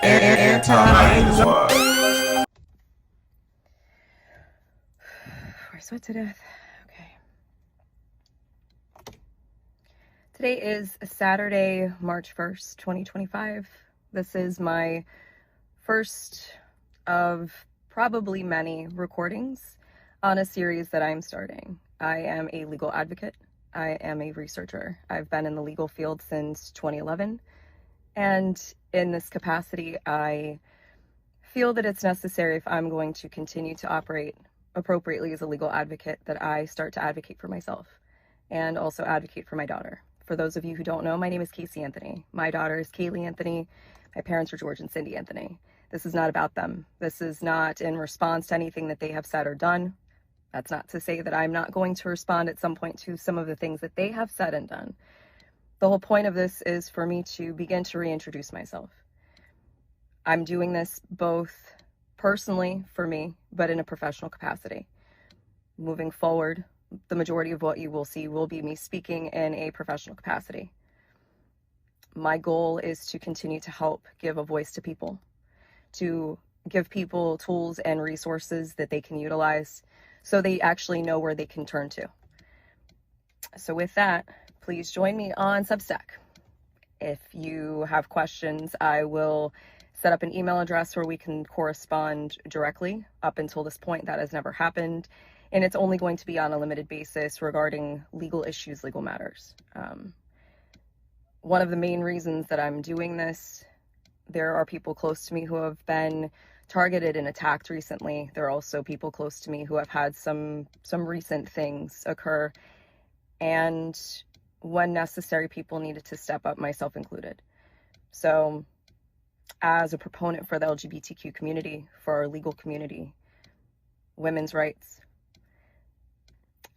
anti. I sweat to death. Okay. Today is Saturday, March 1st, 2025. This is my first of probably many recordings on a series that I'm starting. I am a legal advocate. I am a researcher. I've been in the legal field since 2011. And in this capacity, I feel that it's necessary, if I'm going to continue to operate appropriately as a legal advocate, that I start to advocate for myself and also advocate for my daughter. For those of you who don't know, my name is Casey Anthony. My daughter is Kaylee Anthony. My parents are George and Cindy Anthony. This is not about them. This is not in response to anything that they have said or done. That's not to say that I'm not going to respond at some point to some of the things that they have said and done. The whole point of this is for me to begin to reintroduce myself. I'm doing this both personally for me, but in a professional capacity. Moving forward, the majority of what you will see will be me speaking in a professional capacity. My goal is to continue to help give a voice to people, to give people tools and resources that they can utilize so they actually know where they can turn to. So with that, please join me on Substack. If you have questions, I will set up an email address where we can correspond directly. Up until this point, that has never happened. And it's only going to be on a limited basis regarding legal issues, legal matters. One of the main reasons that I'm doing this, there are people close to me who have been targeted and attacked recently. There are also people close to me who have had some recent things occur. And when necessary, people needed to step up, myself included. So as a proponent for the LGBTQ community, for our legal community, women's rights,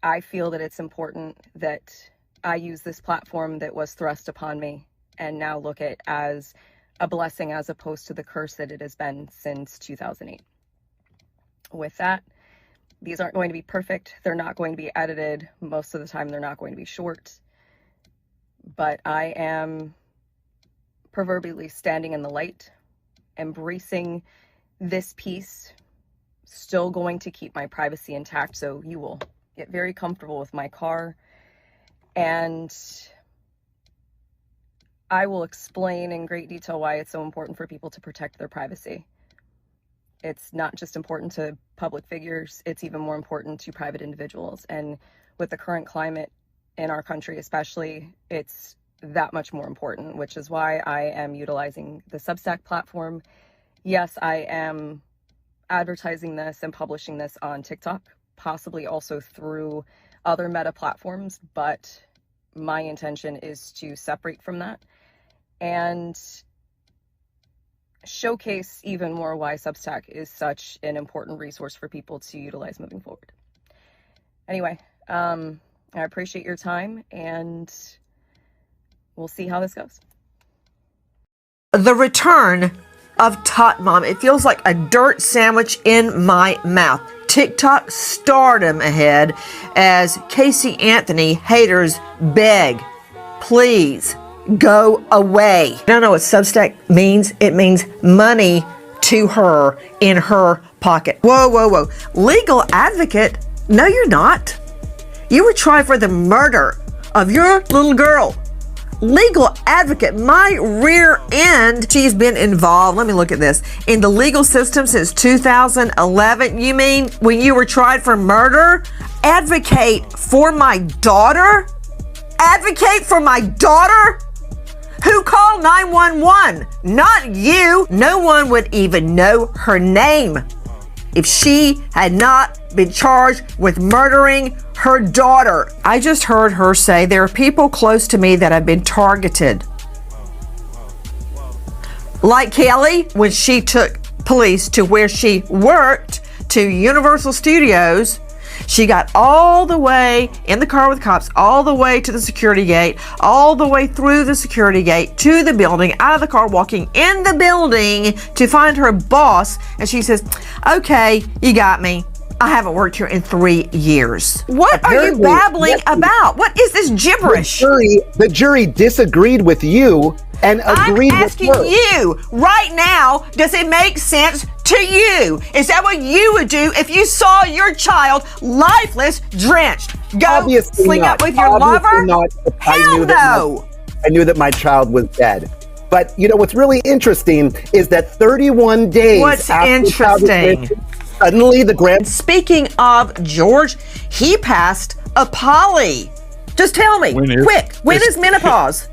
I feel that it's important that I use this platform that was thrust upon me and now look at as a blessing as opposed to the curse that it has been since 2008. With that, these aren't going to be perfect. They're not going to be edited. Most of the time, they're not going to be short. But I am proverbially standing in the light, embracing this piece, still going to keep my privacy intact. So you will get very comfortable with my car, and I will explain in great detail why it's so important for people to protect their privacy. It's not just important to public figures, it's even more important to private individuals. And with the current climate in our country especially, it's that much more important, which is why I am utilizing the Substack platform. Yes, I am advertising this and publishing this on TikTok, possibly also through other meta platforms, but my intention is to separate from that and showcase even more why Substack is such an important resource for people to utilize moving forward. Anyway, I appreciate your time, and we'll see how this goes. The return of Tot Mom. It feels like a dirt sandwich in my mouth. TikTok stardom ahead as Casey Anthony haters beg, please go away. I don't know what Substack means. It means money to her in her pocket. Whoa, whoa, whoa. Legal advocate? No, you're not. You were tried for the murder of your little girl. Legal advocate, my rear end. She's been involved, let me look at this, in the legal system since 2011. You mean when you were tried for murder? Advocate for my daughter? Advocate for my daughter? Who called 911? Not you. No one would even know her name if she had not been charged with murdering her daughter. I just heard her say there are people close to me that have been targeted. Like Kelly, when she took police to where she worked, to Universal Studios, she got all the way in the car with cops, all the way to the security gate, all the way through the security gate to the building, out of the car, walking in the building to find her boss. And she says, okay, you got me. I haven't worked here in 3 years. What are you Apparently, babbling yes, about? What is this gibberish? The jury disagreed with you and agreed I'm with asking her. you right now, does it make sense to you? Is that what you would do if you saw your child lifeless, drenched? Go Obviously sleep not. up with your Obviously lover? not. Hell no. I knew that my child was dead. But you know what's really interesting is that 31 days What's after the child was interesting? missing, suddenly the grand. Speaking of George, he passed a poly. Just tell me, quick, when is menopause?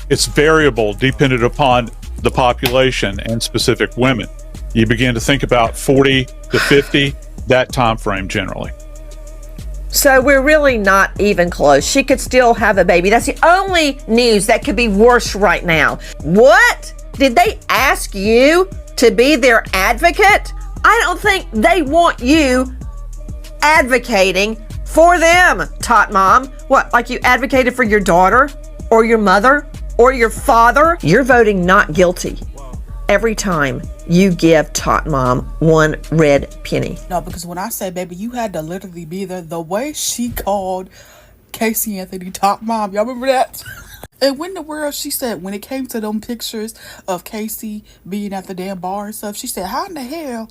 It's variable dependent upon the population and specific women. You begin to think about 40 to 50, that time frame generally. So we're really not even close. She could still have a baby. That's the only news that could be worse right now. What? Did they ask you to be their advocate? I don't think they want you advocating for them, Tot Mom. What, like you advocated for your daughter or your mother or your father? You're voting not guilty every time you give Tot Mom one red penny. No, because when I say, baby, you had to literally be there. The way she called Casey Anthony Tot Mom, y'all remember that? And when the world, she said, when it came to them pictures of Casey being at the damn bar and stuff, she said, how in the hell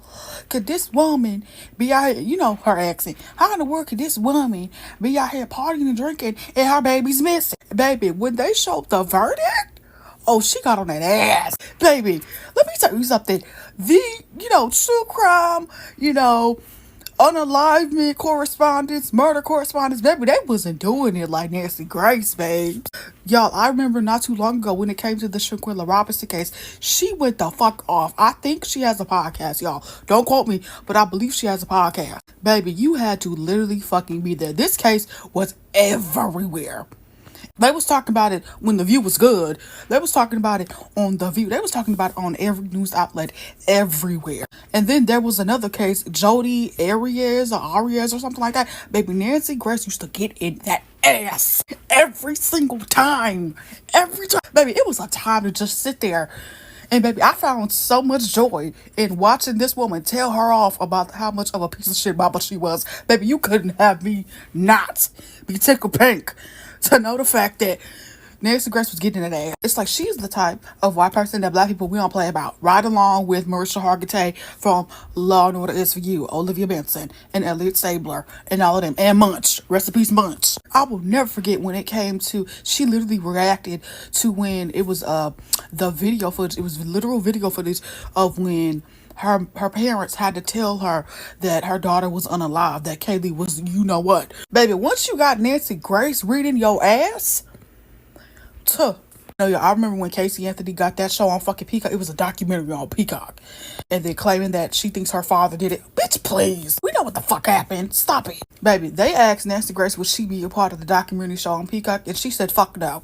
could this woman be out here, you know her accent, how in the world could this woman be out here partying and drinking and her baby's missing? Baby, when they showed the verdict, oh, she got on that ass. Baby, let me tell you something. True crime, unalivement correspondence, murder correspondence, baby, they wasn't doing it like Nancy Grace, babe. Y'all, I remember not too long ago when it came to the Shanquella Robinson case, she went the fuck off. I think she has a podcast, y'all. Don't quote me, but I believe she has a podcast. Baby, you had to literally fucking be there. This case was everywhere. They was talking about it when The View was good. They was talking about it on The View. They was talking about it on every news outlet everywhere. And then there was another case, Jodi Arias or something like that. Baby, Nancy Grace used to get in that ass every single time. Every time. Baby, it was a time to just sit there. And baby, I found so much joy in watching this woman tell her off about how much of a piece of shit mama she was. Baby, you couldn't have me not be tickled pink to know the fact that Nancy Grace was getting in that ass. It's like she's the type of white person that black people we don't play about. Right along with Marisha Hargitay from Law and Order Is For You, Olivia Benson, and Elliot Stabler, and all of them. And Munch. Rest in peace, Munch. I will never forget when it came to, she literally reacted to when it was the video footage. It was literal video footage of when her parents had to tell her that her daughter was unalive, that Kaylee was you-know-what. Baby, once you got Nancy Grace reading your ass, I remember when Casey Anthony got that show on fucking Peacock. It was a documentary on Peacock. And then claiming that she thinks her father did it. Bitch, please. We know what the fuck happened. Stop it. Baby, they asked Nancy Grace would she be a part of the documentary show on Peacock, and she said fuck no.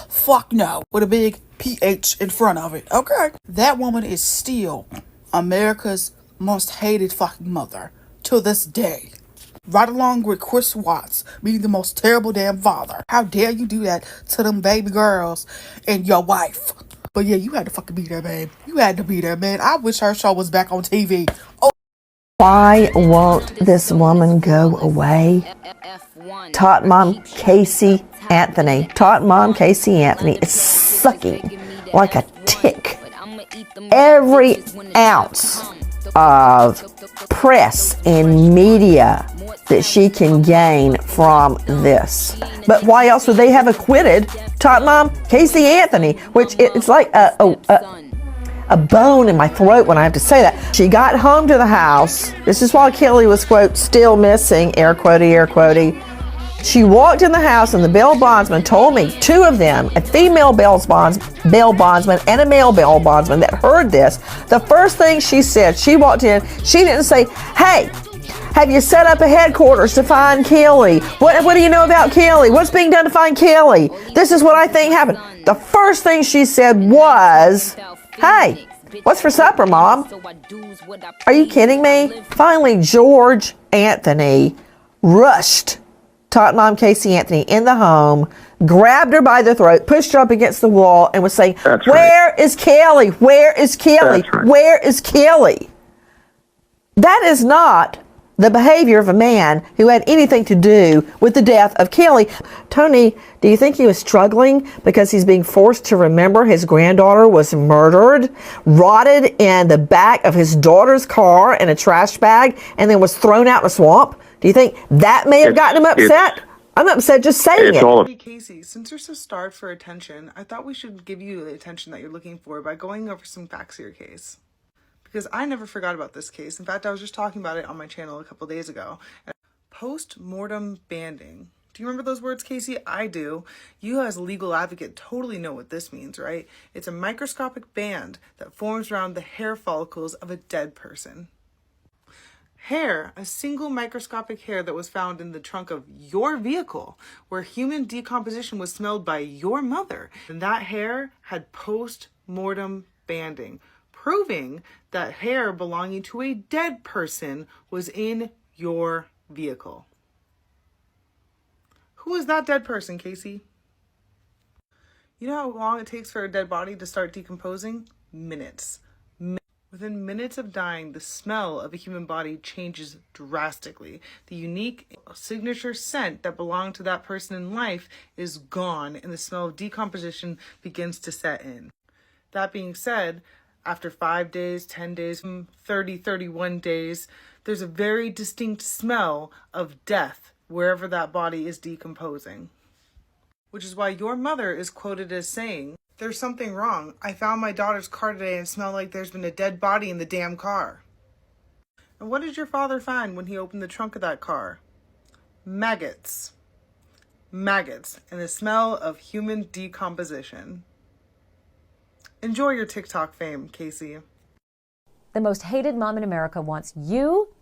Fuck no. With a big PH in front of it. Okay. That woman is still America's most hated fucking mother to this day. Right along with Chris Watts being the most terrible damn father. How dare you do that to them baby girls and your wife? But yeah, you had to fucking be there, babe. You had to be there, man. I wish her show was back on TV. Oh. Why won't this woman go away? Tot Mom Casey Anthony. Tot Mom Casey Anthony is sucking like a tick every ounce of press and media that she can gain from this. But why else would they have acquitted Tot Mom Casey Anthony? Which it's like a bone in my throat when I have to say that. She got home to the house. This is while Kelly was, quote, still missing, air quotey. She walked in the house and the bail bondsman told me, two of them, a female bail bondsman and a male bail bondsman that heard this, the first thing she said, she walked in, she didn't say, hey, have you set up a headquarters to find Kelly? What do you know about Kelly? What's being done to find Kelly? This is what I think happened. The first thing she said was, hey, what's for supper, Mom? Are you kidding me? Finally, George Anthony rushed Tot Mom Casey Anthony in the home, grabbed her by the throat, pushed her up against the wall, and was saying, where is Kelly? Where is Kelly? Where is Kelly? That is not the behavior of a man who had anything to do with the death of Kelly. Tony, do you think he was struggling because he's being forced to remember his granddaughter was murdered, rotted in the back of his daughter's car in a trash bag, and then was thrown out in a swamp? Do you think that may have gotten him upset? I'm upset just saying it. Hey Casey, since you're so starved for attention, I thought we should give you the attention that you're looking for by going over some facts of your case. Because I never forgot about this case. In fact, I was just talking about it on my channel a couple days ago. Post-mortem banding. Do you remember those words, Casey? I do. You as a legal advocate totally know what this means, right? It's a microscopic band that forms around the hair follicles of a dead person. Hair, a single microscopic hair that was found in the trunk of your vehicle, where human decomposition was smelled by your mother. And that hair had post-mortem banding, proving that hair belonging to a dead person was in your vehicle. Who is that dead person, Casey? You know how long it takes for a dead body to start decomposing? Minutes. Within minutes of dying, the smell of a human body changes drastically. The unique signature scent that belonged to that person in life is gone, and the smell of decomposition begins to set in. That being said, after 5 days, 10 days, 30, 31 days, there's a very distinct smell of death wherever that body is decomposing. Which is why your mother is quoted as saying, "There's something wrong. I found my daughter's car today and smell like there's been a dead body in the damn car." And what did your father find when he opened the trunk of that car? Maggots. Maggots and the smell of human decomposition. Enjoy your TikTok fame, Casey. The most hated mom in America wants you,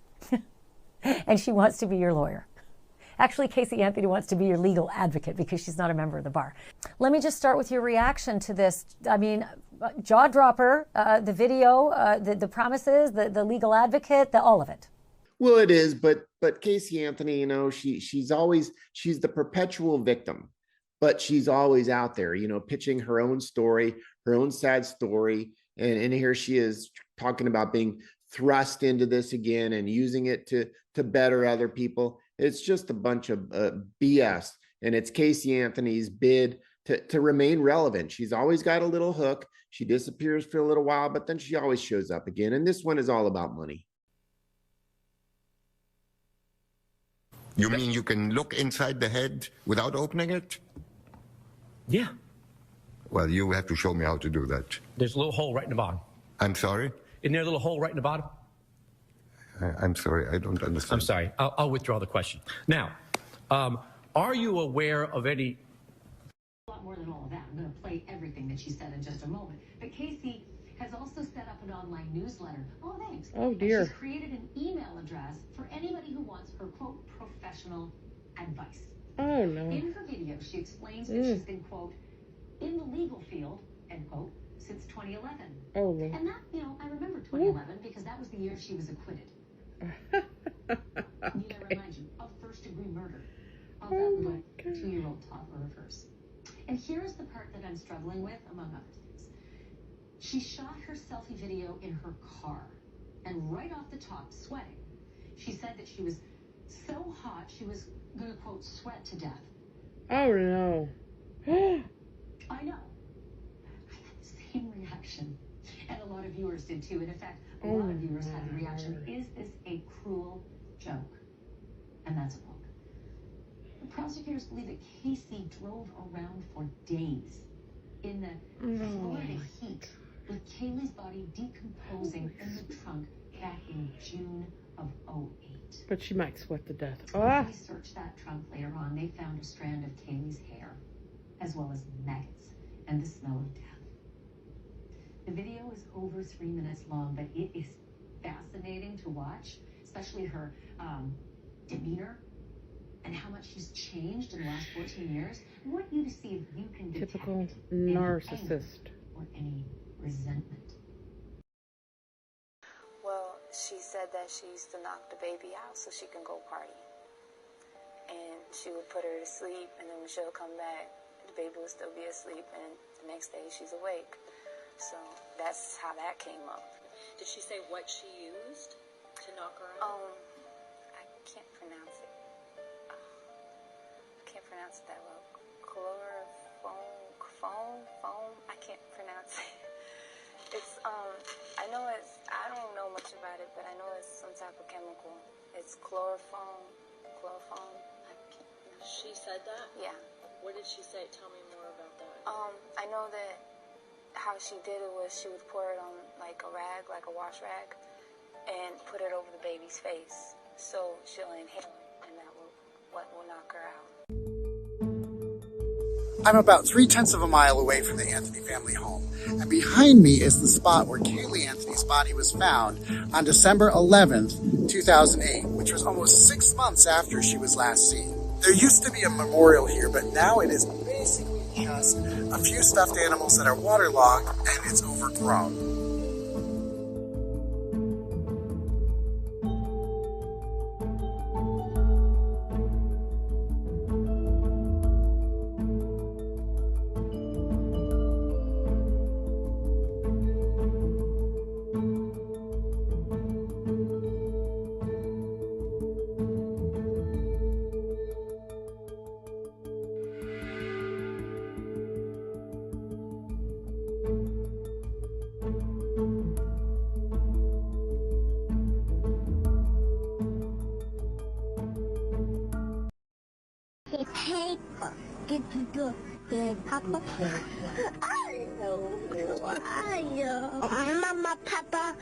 and she wants to be your lawyer. Actually, Casey Anthony wants to be your legal advocate because she's not a member of the bar. Let me just start with your reaction to this. I mean, jaw dropper, the video, the promises, the legal advocate, all of it. Well, it is, but Casey Anthony, you know, she's the perpetual victim, but she's always out there, you know, pitching her own story, her own sad story, and here she is talking about being thrust into this again and using it to better other people. It's just a bunch of BS, and it's Casey Anthony's bid to remain relevant. She's always got a little hook. She disappears for a little while, but then she always shows up again, and this one is all about money. You mean you can look inside the head without opening it? Yeah. Well, you have to show me how to do that. There's a little hole right in the bottom. I'm sorry? Isn't there a little hole right in the bottom? I'm sorry, I don't understand. I'm sorry. I'll withdraw the question. Now, are you aware of any... A lot more than all of that. I'm going to play everything that she said in just a moment. But Casey has also set up an online newsletter. Oh, thanks. Oh, dear. And she's created an email address for anybody who wants her, quote, professional advice. Oh, no. In her video, she explains that she's been, quote, in the legal field, end quote, since 2011. Oh, no. And that, you know, I remember 2011 because that was the year she was acquitted. Need I remind you of first-degree murder of that 2-year-old toddler of hers. And here's the part that I'm struggling with, among other things. She shot her selfie video in her car, and right off the top, sweating. She said that she was so hot she was going to, quote, sweat to death. Oh, no. I know. I had the same reaction. And a lot of viewers did too. And in fact, a lot of viewers had the reaction, is this a cruel joke? And that's a quote. The prosecutors believe that Casey drove around for days in the Florida heat with Kaylee's body decomposing in the trunk back in June of 2008. But she might sweat to death. When they searched that trunk later on, they found a strand of Kaylee's hair, as well as maggots and the smell of death. The video is over 3 minutes long, but it is fascinating to watch, especially her demeanor and how much she's changed in the last 14 years. I want you to see if you can detect typical any narcissist anger or any resentment. Well, she said that she used to knock the baby out so she can go party. And she would put her to sleep, and then when she'll come back, the baby would still be asleep, and the next day she's awake. So that's how that came up. Did she say what she used to knock her out? can't pronounce it. I can't pronounce it that well. Foam. I can't pronounce it. It's I don't know much about it, but I know it's some type of chemical. It's chloroform. She said that? Yeah. What did she say? Tell me more about that. I know that how she did it was she would pour it on like a rag, like a wash rag, and put it over the baby's face. So she'll inhale it, and that will knock her out. I'm about 3/10 of a mile away from the Anthony family home, and behind me is the spot where Kaylee Anthony's body was found on December 11th, 2008, which was almost 6 months after she was last seen. There used to be a memorial here, but now it is basically just a few stuffed animals that are waterlogged, and it's overgrown. Mama, Papa,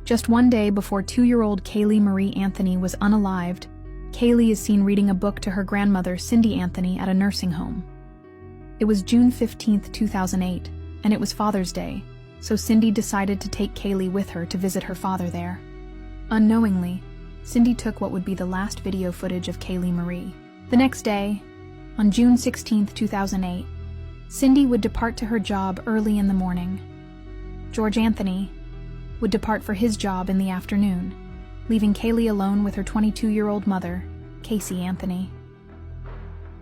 Just one day before 2-year-old Kaylee Marie Anthony was unalived, Kaylee is seen reading a book to her grandmother, Cindy Anthony, at a nursing home. It was June 15th, 2008, and it was Father's Day, so Cindy decided to take Kaylee with her to visit her father there. Unknowingly, Cindy took what would be the last video footage of Kaylee Marie. The next day, on June 16th, 2008, Cindy would depart to her job early in the morning. George Anthony would depart for his job in the afternoon, leaving Kaylee alone with her 22-year-old mother, Casey Anthony.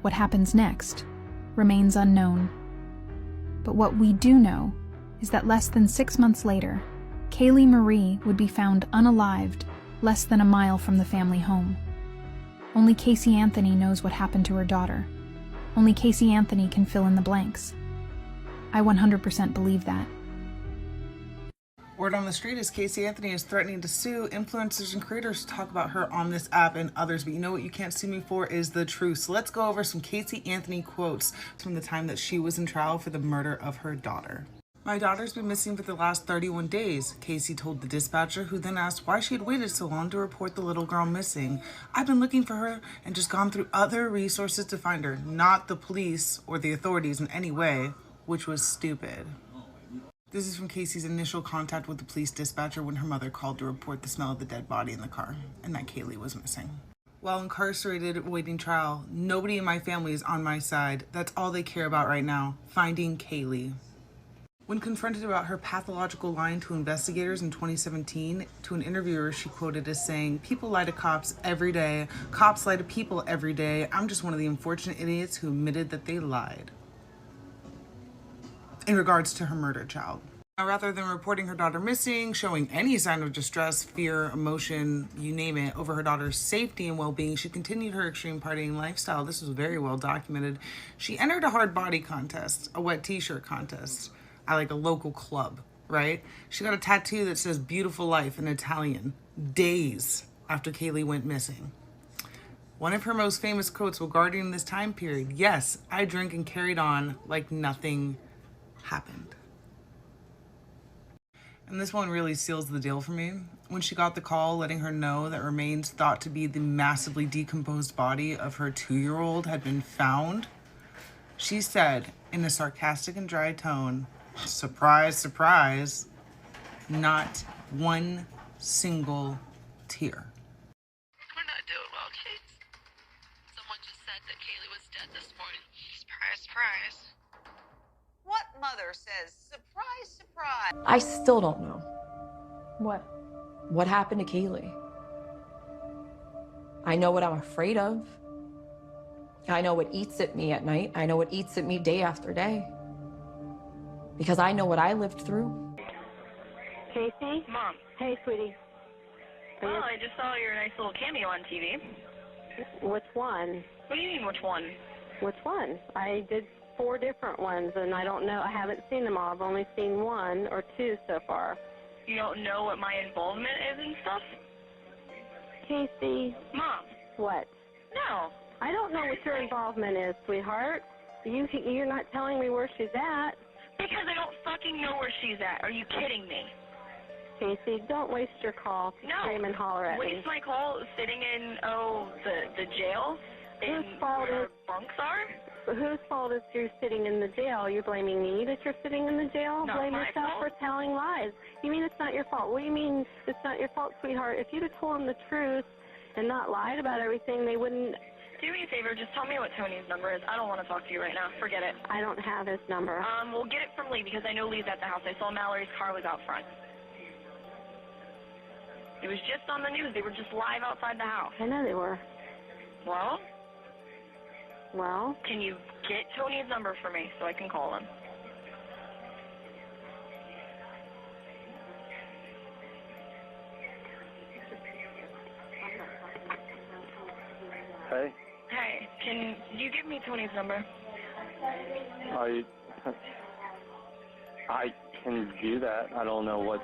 What happens next remains unknown. But what we do know is that less than 6 months later, Kaylee Marie would be found unalived less than a mile from the family home. Only Casey Anthony knows what happened to her daughter. Only Casey Anthony can fill in the blanks. I 100% believe that. Word on the street is Casey Anthony is threatening to sue influencers and creators to talk about her on this app and others, but you know what you can't sue me for is the truth. So let's go over some Casey Anthony quotes from the time that she was in trial for the murder of her daughter. "My daughter's been missing for the last 31 days, Casey told the dispatcher, who then asked why she had waited so long to report the little girl missing. "I've been looking for her and just gone through other resources to find her, not the police or the authorities in any way, which was stupid." This is from Casey's initial contact with the police dispatcher when her mother called to report the smell of the dead body in the car and that Kaylee was missing. "While incarcerated awaiting trial, nobody in my family is on my side. That's all they care about right now, finding Kaylee." When confronted about her pathological lying to investigators in 2017, to an interviewer she quoted as saying, "People lie to cops every day. Cops lie to people every day. I'm just one of the unfortunate idiots who admitted that they lied." In regards to her murdered child. Now, rather than reporting her daughter missing, showing any sign of distress, fear, emotion, you name it, over her daughter's safety and well-being, she continued her extreme partying lifestyle. This was very well documented. She entered a hard body contest, a wet t-shirt contest, at like a local club, right? She got a tattoo that says "Beautiful Life" in Italian, days after Kaylee went missing. One of her most famous quotes regarding this time period, "Yes, I drank and carried on like nothing happened." And this one really seals the deal for me. When she got the call letting her know that remains thought to be the massively decomposed body of her 2-year-old had been found, she said in a sarcastic and dry tone, "Surprise, surprise, not one single tear." We're not doing well, Kate. Someone just said that Kaylee was dead this morning. Surprise, surprise. What mother says, "Surprise, surprise"? I still don't know. What happened to Kaylee? I know what I'm afraid of. I know what eats at me at night. I know what eats at me day after day. Because I know what I lived through. Casey? Mom. Hey, sweetie. Well, I just saw your nice little cameo on TV. Which one? What do you mean, which one? Which one? I did 4 different ones, and I don't know. I haven't seen them all. I've only seen 1 or 2 so far. You don't know what my involvement is and stuff? Casey? Mom. What? No. I don't know what your involvement is, sweetheart. You're not telling me where she's at. Because I don't fucking know where she's at. Are you kidding me? Casey, don't waste your call to scream and holler at me. Waste my call sitting in, the jail? Whose fault is bunks are? Whose fault is you're sitting in the jail? You're blaming me that you're sitting in the jail? Not Blame my yourself fault. for telling lies. You mean it's not your fault? What do you mean it's not your fault, sweetheart? If you'd have told them the truth and not lied about everything, they wouldn't. Do me a favor, just tell me what Tony's number is. I don't want to talk to you right now. Forget it. I don't have his number. We'll get it from Lee because I know Lee's at the house. I saw Mallory's car was out front. It was just on the news. They were just live outside the house. I know they were. Well? Well? Can you get Tony's number for me so I can call him? Hey, Hey, can you give me Tony's number? I can do that. I don't know what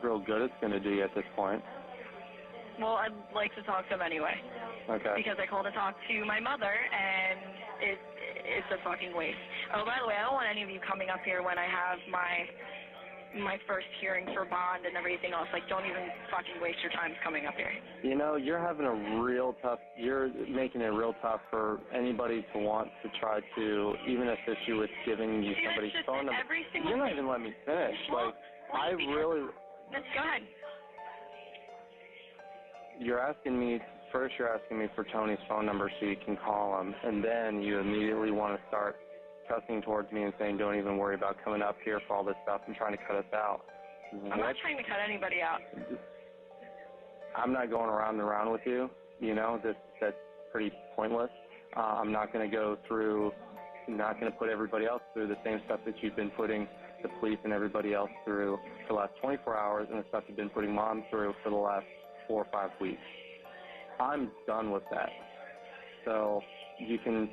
real good it's going to do you at this point. Well, I'd like to talk to him anyway. Okay. Because I called to talk to my mother, and it's a fucking waste. Oh, by the way, I don't want any of you coming up here when I have my first hearing for bond and everything else. Like, don't even fucking waste your time coming up here. You know, you're making it real tough for anybody to want to try to even assist you with giving you somebody's phone number. You're not even letting me finish. Well, Let's go ahead. You're asking me for Tony's phone number so you can call him, and then you immediately want to start cussing towards me and saying, don't even worry about coming up here for all this stuff and trying to cut us out. I'm not trying to cut anybody out. I'm not going around and around with you. You know, that's pretty pointless. I'm not going to put everybody else through the same stuff that you've been putting the police and everybody else through for the last 24 hours and the stuff you've been putting Mom through for the last 4 or 5 weeks. I'm done with that. So you can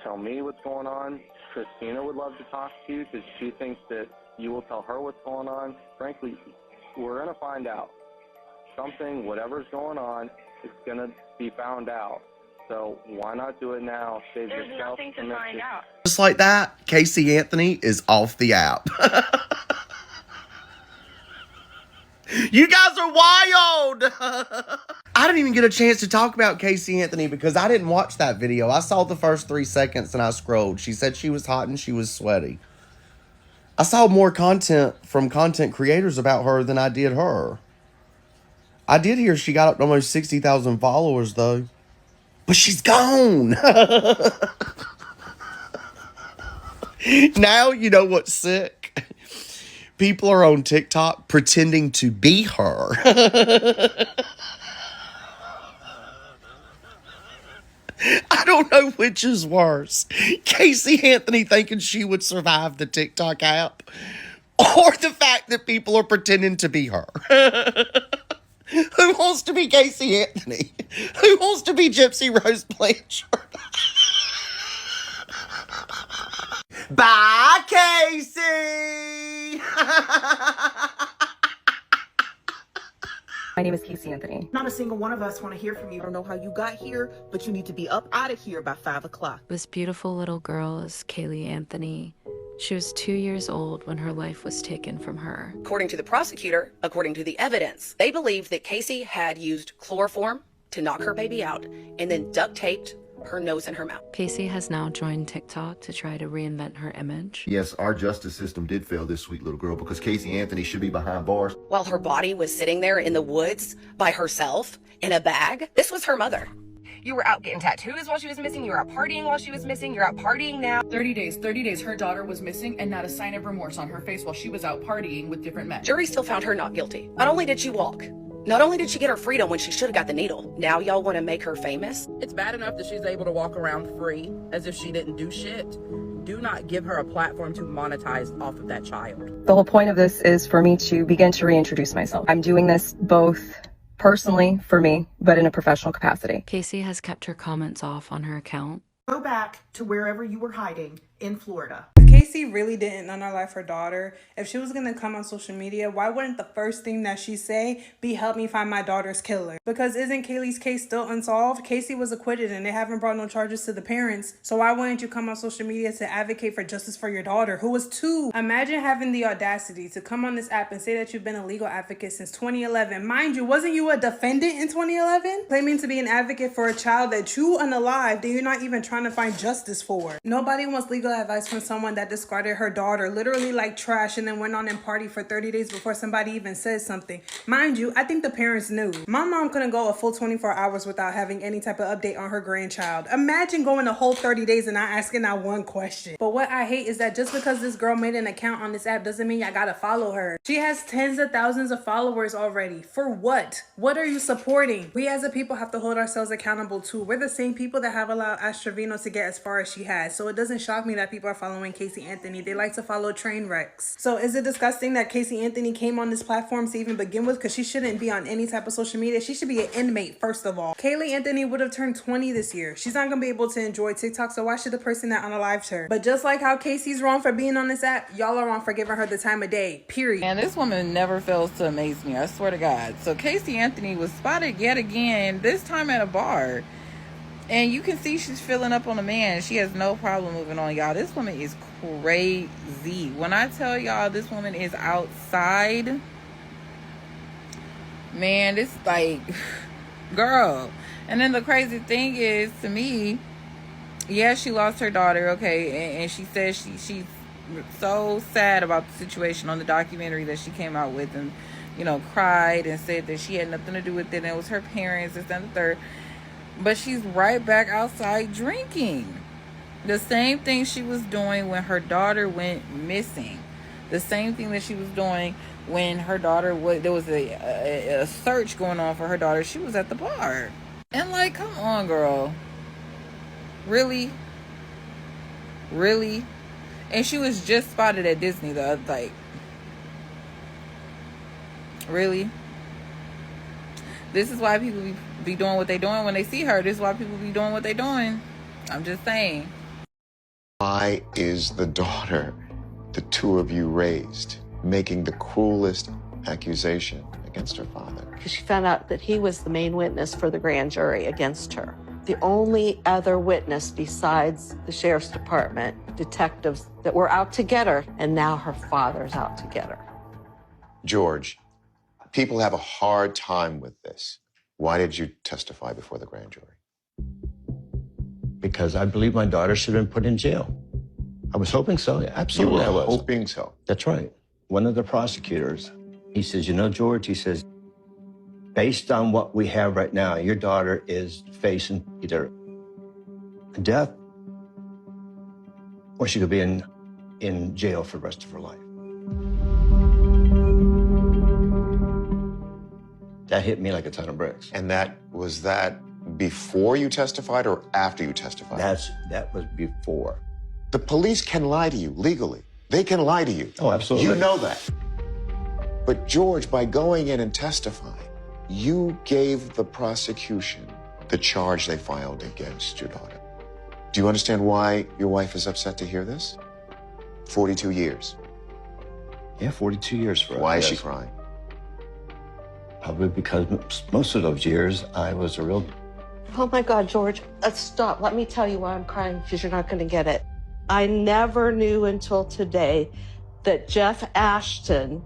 tell me what's going on. Christina would love to talk to you because she thinks that you will tell her what's going on. Frankly, we're going to find out. Something, whatever's going on, is going to be found out. So why not do it now? Save There's yourself nothing to find out. Just like that, Casey Anthony is off the app. You guys are wild! I didn't even get a chance to talk about Casey Anthony because I didn't watch that video. I saw the first 3 seconds and I scrolled. She said she was hot and she was sweaty. I saw more content from content creators about her than I did her. I did hear she got up to almost 60,000 followers though. But she's gone! Now you know what's sick? People are on TikTok pretending to be her. I don't know which is worse. Casey Anthony thinking she would survive the TikTok app, or the fact that people are pretending to be her. Who wants to be Casey Anthony? Who wants to be Gypsy Rose Blanchard? Bye, Casey! My name is Casey Anthony. Not a single one of us want to hear from you. I don't know how you got here, but you need to be up out of here by 5 o'clock. This beautiful little girl is Kaylee Anthony. She was 2 years old when her life was taken from her. According to the prosecutor, according to the evidence, they believe that Casey had used chloroform to knock her baby out and then duct taped her nose and her mouth. Casey has now joined TikTok to try to reinvent her image. Yes, our justice system did fail this sweet little girl because Casey Anthony should be behind bars. While her body was sitting there in the woods by herself in a bag, this was her mother. You were out getting tattoos while she was missing. You were out partying while she was missing. You're out partying now. 30 days, her daughter was missing and not a sign of remorse on her face while she was out partying with different men. Jury still found her not guilty. Not only did she walk, not only did she get her freedom when she should have got the needle, now y'all want to make her famous? It's bad enough that she's able to walk around free as if she didn't do shit. Do not give her a platform to monetize off of that child. The whole point of this is for me to begin to reintroduce myself. I'm doing this both personally for me, but in a professional capacity. Casey has kept her comments off on her account. Go back to wherever you were hiding in Florida. If Casey really didn't unalive her daughter, if she was gonna come on social media, why wouldn't the first thing that she say be help me find my daughter's killer? Because isn't Kaylee's case still unsolved? Casey was acquitted and they haven't brought no charges to the parents. So why wouldn't you come on social media to advocate for justice for your daughter, who was 2? Imagine having the audacity to come on this app and say that you've been a legal advocate since 2011. Mind you, wasn't you a defendant in 2011? Claiming to be an advocate for a child that you unalived and you're not even trying to find justice for. Nobody wants legal advice from someone that discarded her daughter literally like trash and then went on and partied for 30 days before somebody even said something. Mind you, I think the parents knew. My mom couldn't go a full 24 hours without having any type of update on her grandchild. Imagine going a whole 30 days and not asking not one question. But what I hate is that just because this girl made an account on this app doesn't mean I gotta follow her. She has tens of thousands of followers already. For what? What are you supporting? We as a people have to hold ourselves accountable too. We're the same people that have allowed Astravino to get as far as she has. So it doesn't shock me that people are following Casey Anthony. They like to follow train wrecks. So is it disgusting that Casey Anthony came on this platform to even begin with? Because she shouldn't be on any type of social media. She should be an inmate, first of all. Kaylee Anthony would have turned 20 this year. She's not gonna be able to enjoy TikTok, so why should the person that unalived her? But just like how Casey's wrong for being on this app, y'all are wrong for giving her the time of day, period. And this woman never fails to amaze me, I swear to God. So Casey Anthony was spotted yet again, this time at a bar. And you can see she's filling up on a man. She has no problem moving on, y'all. This woman is crazy. When I tell y'all this woman is outside, man, it's like, girl. And then the crazy thing is, to me, yeah, she lost her daughter, okay, and she says she's so sad about the situation on the documentary that she came out with, and, you know, cried and said that she had nothing to do with it, and it was her parents, this and the third. But she's right back outside drinking. The same thing she was doing when her daughter went missing. The same thing that she was doing when her daughter there was a search going on for her daughter. She was at the bar. And like, come on, girl. Really? Really? And she was just spotted at Disney the other, like, really? This is why people be doing what they doing when they see her. This is why people be doing what they doing. I'm just saying. Why is the daughter the two of you raised making the cruelest accusation against her father? Because she found out that he was the main witness for the grand jury against her. The only other witness besides the sheriff's department, detectives that were out to get her, and now her father's out to get her. George, people have a hard time with this. Why did you testify before the grand jury? Because I believe my daughter should have been put in jail. I was hoping so. Absolutely, You were I was. hoping so. That's right. One of the prosecutors, he says, you know, George, he says, based on what we have right now, your daughter is facing either death or she could be in jail for the rest of her life. That hit me like a ton of bricks. And was that before you testified or after you testified? That was before. The police can lie to you legally. They can lie to you. Oh, absolutely. You know that. But George, by going in and testifying, you gave the prosecution the charge they filed against your daughter. Do you understand why your wife is upset to hear this? 42 years. Yeah, 42 years for her. Why is she crying? Probably because most of those years I was a real... Oh my God, George, stop. Let me tell you why I'm crying, because you're not going to get it. I never knew until today that Jeff Ashton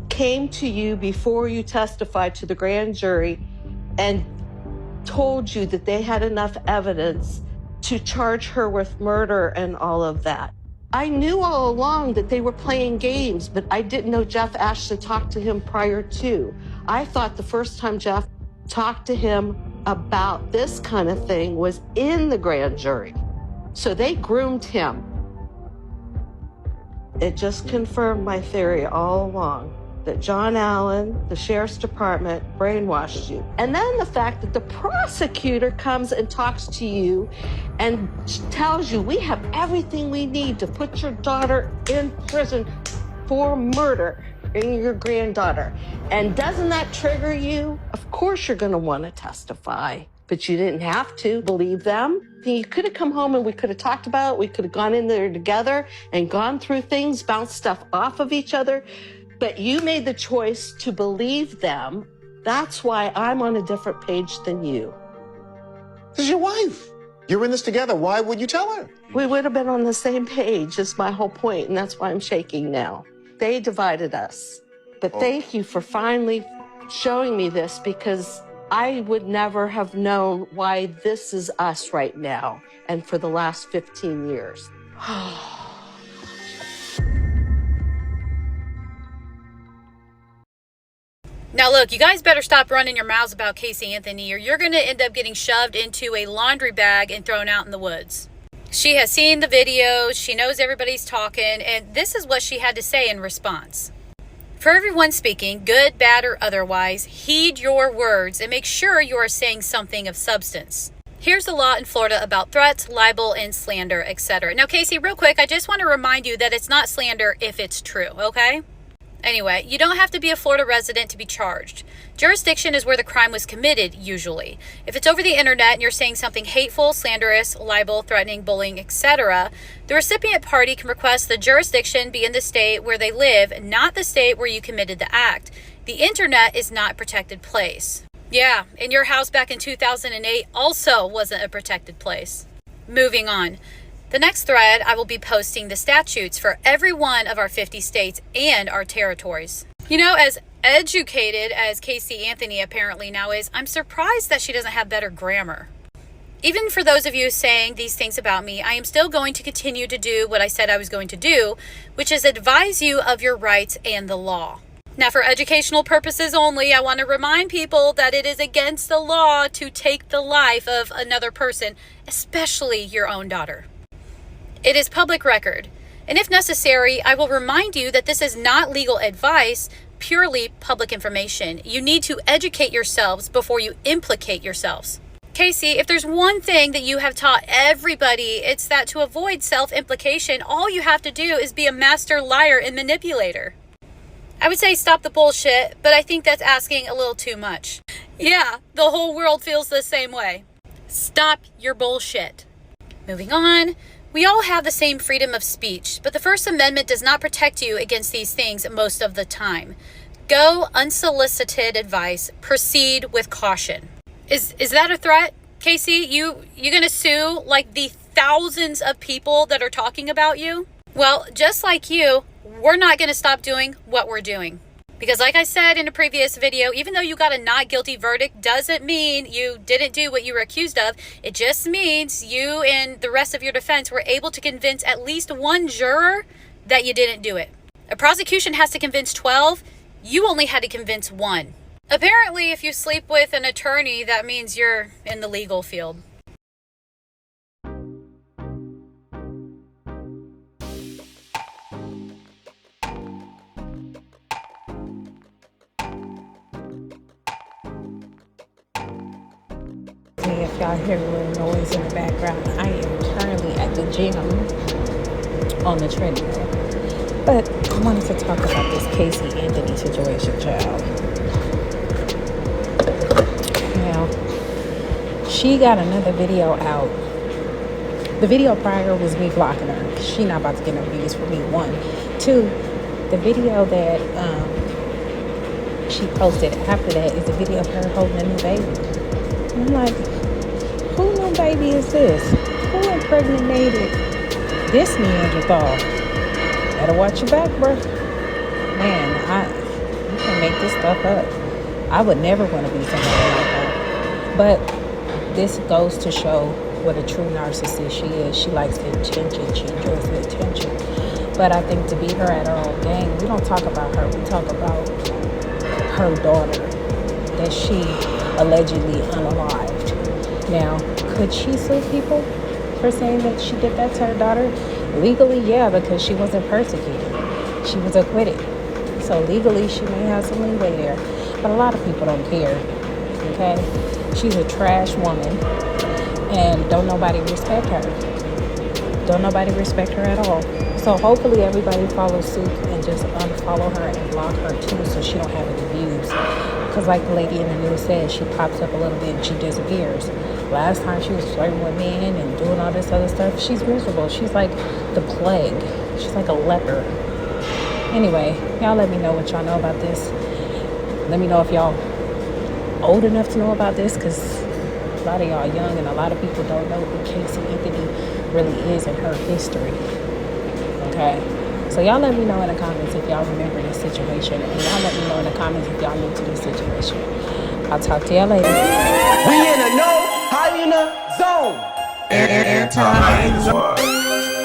came to you before you testified to the grand jury and told you that they had enough evidence to charge her with murder and all of that. I knew all along that they were playing games, but I didn't know Jeff Ashton talked to him prior to. I thought the first time Jeff talked to him about this kind of thing was in the grand jury. So they groomed him. It just confirmed my theory all along that John Allen, the sheriff's department, brainwashed you. And then the fact that the prosecutor comes and talks to you and tells you, we have everything we need to put your daughter in prison for murder in your granddaughter. And doesn't that trigger you? Of course you're going to want to testify, but you didn't have to believe them. You could have come home and we could have talked about it. We could have gone in there together and gone through things, bounced stuff off of each other. But you made the choice to believe them. That's why I'm on a different page than you. This is your wife. You're in this together. Why would you tell her? We would have been on the same page, is my whole point, and that's why I'm shaking now. They divided us. But thank you for finally showing me this, because I would never have known why this is us right now and for the last 15 years. Now look, you guys better stop running your mouths about Casey Anthony, or you're going to end up getting shoved into a laundry bag and thrown out in the woods. She has seen the videos, she knows everybody's talking, and this is what she had to say in response. For everyone speaking, good, bad, or otherwise, heed your words and make sure you are saying something of substance. Here's the law in Florida about threats, libel, and slander, etc. Now, Casey, real quick, I just want to remind you that it's not slander if it's true, okay? Anyway, you don't have to be a Florida resident to be charged. Jurisdiction is where the crime was committed, usually. If it's over the internet and you're saying something hateful, slanderous, libel, threatening, bullying, etc., the recipient party can request the jurisdiction be in the state where they live, not the state where you committed the act. The internet is not a protected place. Yeah, and your house back in 2008 also wasn't a protected place. Moving on. The next thread, I will be posting the statutes for every one of our 50 states and our territories. You know, as educated as Casey Anthony apparently now is, I'm surprised that she doesn't have better grammar. Even for those of you saying these things about me, I am still going to continue to do what I said I was going to do, which is advise you of your rights and the law. Now, for educational purposes only, I want to remind people that it is against the law to take the life of another person, especially your own daughter. It is public record, and if necessary, I will remind you that this is not legal advice, purely public information. You need to educate yourselves before you implicate yourselves. Casey, if there's one thing that you have taught everybody, it's that to avoid self-implication, all you have to do is be a master liar and manipulator. I would say stop the bullshit, but I think that's asking a little too much. Yeah, the whole world feels the same way. Stop your bullshit. Moving on. We all have the same freedom of speech, but the First Amendment does not protect you against these things most of the time. Go unsolicited advice. Proceed with caution. Is that a threat, Casey? You gonna sue like the thousands of people that are talking about you? Well, just like you, we're not gonna stop doing what we're doing. Because like I said in a previous video, even though you got a not guilty verdict doesn't mean you didn't do what you were accused of. It just means you and the rest of your defense were able to convince at least one juror that you didn't do it. A prosecution has to convince 12. You only had to convince 1. Apparently, if you sleep with an attorney, that means you're in the legal field. If y'all hear a little noise in the background, I am currently at the gym on the treadmill. But I wanted to talk about this Casey Anthony situation, child. Now, she got another video out. The video prior was me blocking her. She not about to get no views for me, 1. 2, the video that she posted after that is a video of her holding a new baby. And I'm like, who new baby is this? Who impregnated this Neanderthal? Better watch your back, bro. Man, you can make this stuff up. I would never want to be somebody like that. But this goes to show what a true narcissist she is. She likes the attention. She enjoys the attention. But I think to beat her at her own game, we don't talk about her. We talk about her daughter that she allegedly unalived. Now, could she sue people for saying that she did that to her daughter? Legally, yeah, because she wasn't persecuted. She was acquitted. So legally, she may have some leeway there. But a lot of people don't care, okay? She's a trash woman, and don't nobody respect her. Don't nobody respect her at all. So hopefully everybody follows suit and just unfollow her and block her too, so she don't have any views. Because like the lady in the news said, she pops up a little bit and she disappears. Last time she was flirting with men and doing all this other stuff. She's miserable. She's like the plague. She's like a leper. Anyway, y'all let me know what y'all know about this. Let me know if y'all old enough to know about this, because a lot of y'all young and a lot of people don't know who Casey Anthony really is in her history. Okay? So y'all let me know in the comments if y'all remember this situation, and y'all let me know in the comments if y'all new to this situation. I'll talk to y'all later. We in a no hyena zone. Anti-hyena zone.